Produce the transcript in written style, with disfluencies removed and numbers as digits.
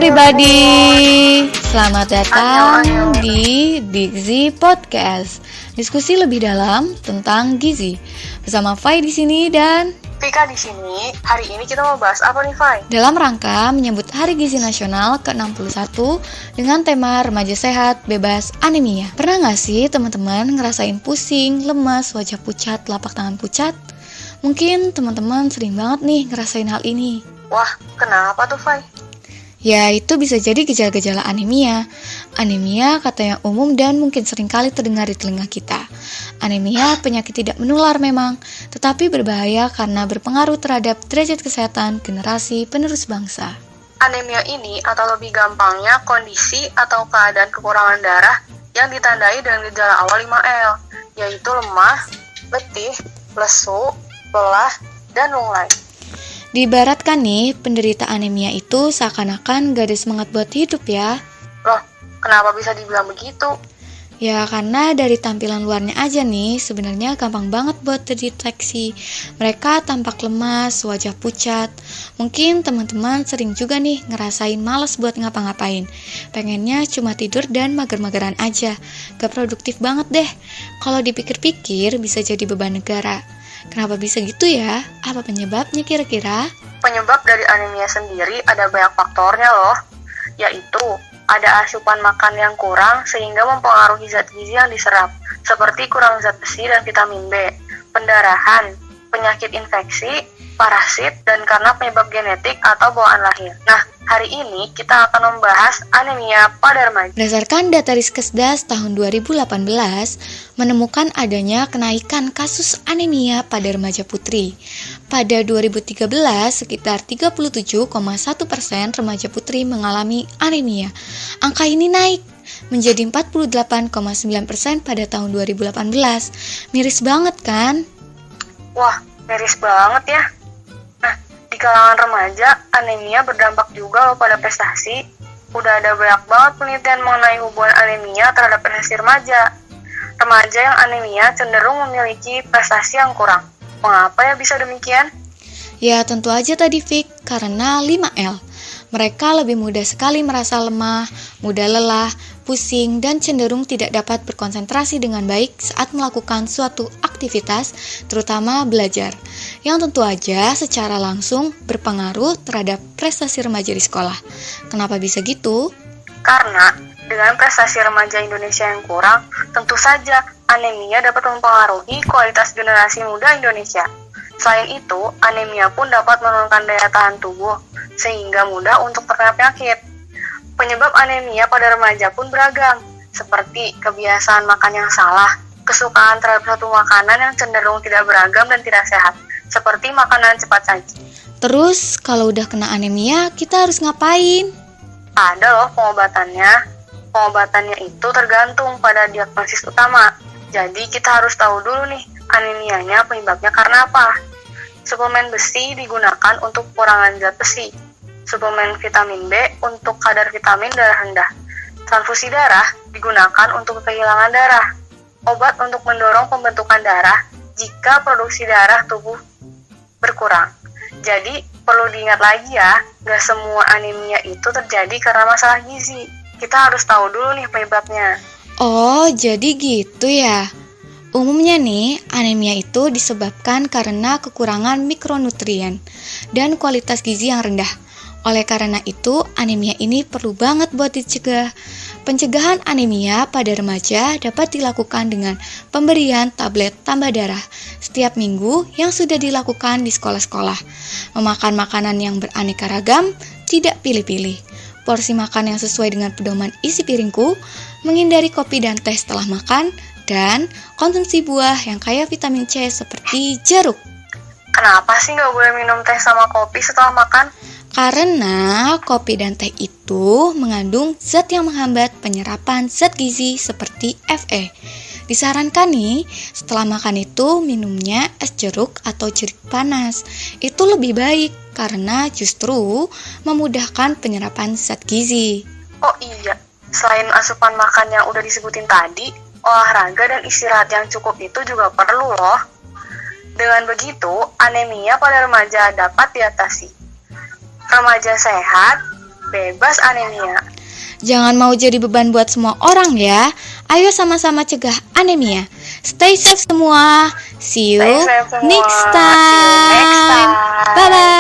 everybody, selamat datang di Gizi Podcast. Diskusi lebih dalam tentang gizi bersama Fai di sini dan Vika di sini. Hari ini kita mau bahas apa nih, Fai? dalam rangka menyambut Hari Gizi Nasional ke-61 dengan tema Remaja Sehat Bebas Anemia. Pernah nggak sih teman-teman ngerasain pusing, lemas, wajah pucat, telapak tangan pucat? Mungkin teman-teman sering banget nih ngerasain hal ini. Wah, kenapa tuh, Fai? Ya, itu bisa jadi gejala-gejala anemia. Anemia kata yang umum dan mungkin seringkali terdengar di telinga kita. Anemia penyakit tidak menular memang, tetapi berbahaya karena berpengaruh terhadap derajat kesehatan generasi penerus bangsa. Anemia ini atau lebih gampangnya kondisi atau keadaan kekurangan darah yang ditandai dengan gejala awal 5L, yaitu lemah, letih, lesu, lelah, dan lunglai. Diibaratkan nih, penderita anemia itu seakan-akan gak ada semangat buat hidup ya. Loh, kenapa bisa dibilang begitu? Ya karena dari tampilan luarnya aja nih sebenarnya gampang banget buat terdeteksi. Mereka tampak lemas, wajah pucat. Mungkin teman-teman sering juga nih ngerasain malas buat ngapa-ngapain. Pengennya cuma tidur dan mager-mageran aja. Gak produktif banget deh. Kalau dipikir-pikir bisa jadi beban negara. Kenapa bisa gitu ya? Apa penyebabnya kira-kira? Penyebab dari anemia sendiri ada banyak faktornya loh, yaitu ada asupan makan yang kurang sehingga mempengaruhi zat gizi yang diserap, seperti kurang zat besi dan vitamin B, pendarahan, penyakit infeksi, parasit, dan karena penyebab genetik atau bawaan lahir. Nah, hari ini kita akan membahas anemia pada remaja. Berdasarkan data Riskesdas tahun 2018, menemukan adanya kenaikan kasus anemia pada remaja putri. Pada 2013, sekitar 37,1% remaja putri mengalami anemia. Angka ini naik menjadi 48,9% pada tahun 2018. Miris banget kan? Wah, miris banget ya. Nah, di kalangan remaja, anemia berdampak juga loh pada prestasi. Udah ada banyak banget penelitian mengenai hubungan anemia terhadap prestasi remaja. Remaja yang anemia cenderung memiliki prestasi yang kurang. Mengapa ya bisa demikian? Ya tentu aja tadi Fik, karena 5L. Mereka lebih mudah sekali merasa lemah, mudah lelah, pusing, dan cenderung tidak dapat berkonsentrasi dengan baik saat melakukan suatu aktivitas, terutama belajar, yang tentu aja secara langsung berpengaruh terhadap prestasi remaja di sekolah. Kenapa bisa gitu? Karena dengan prestasi remaja Indonesia yang kurang, tentu saja anemia dapat mempengaruhi kualitas generasi muda Indonesia. Selain itu, anemia pun dapat menurunkan daya tahan tubuh, sehingga mudah untuk terkena penyakit. Penyebab anemia pada remaja pun beragam, seperti kebiasaan makan yang salah, kesukaan terhadap satu makanan yang cenderung tidak beragam dan tidak sehat, seperti makanan cepat saji. Terus, kalau udah kena anemia, kita harus ngapain? Ada loh pengobatannya. Pengobatannya itu tergantung pada diagnosis utama. Jadi kita harus tahu dulu nih, anemianya penyebabnya karena apa. Suplemen besi digunakan untuk kekurangan zat besi. Suplemen vitamin B untuk kadar vitamin darah rendah. Transfusi darah digunakan untuk kehilangan darah. Obat untuk mendorong pembentukan darah jika produksi darah tubuh berkurang. Jadi perlu diingat lagi ya, gak semua anemia itu terjadi karena masalah gizi. Kita harus tahu dulu nih penyebabnya. Oh, jadi gitu ya. Umumnya nih, anemia itu disebabkan karena kekurangan mikronutrien dan kualitas gizi yang rendah. Oleh karena itu, anemia ini perlu banget buat dicegah. Pencegahan anemia pada remaja dapat dilakukan dengan pemberian tablet tambah darah setiap minggu yang sudah dilakukan di sekolah-sekolah. Memakan makanan yang beraneka ragam, tidak pilih-pilih. Porsi makan yang sesuai dengan pedoman isi piringku, menghindari kopi dan teh setelah makan, dan konsumsi buah yang kaya vitamin C seperti jeruk. Kenapa sih nggak boleh minum teh sama kopi setelah makan? Karena kopi dan teh itu mengandung zat yang menghambat penyerapan zat gizi seperti Fe. Disarankan nih, setelah makan itu minumnya es jeruk atau jeruk panas. Itu lebih baik karena justru memudahkan penyerapan zat gizi. Oh iya, selain asupan makan yang udah disebutin tadi, olahraga dan istirahat yang cukup itu juga perlu loh. Dengan begitu, anemia pada remaja dapat diatasi. Remaja sehat bebas anemia. Jangan mau jadi beban buat semua orang ya. Ayo sama-sama cegah anemia. Stay safe semua. See you Stay safe semua. next See you next time. time. Bye-bye.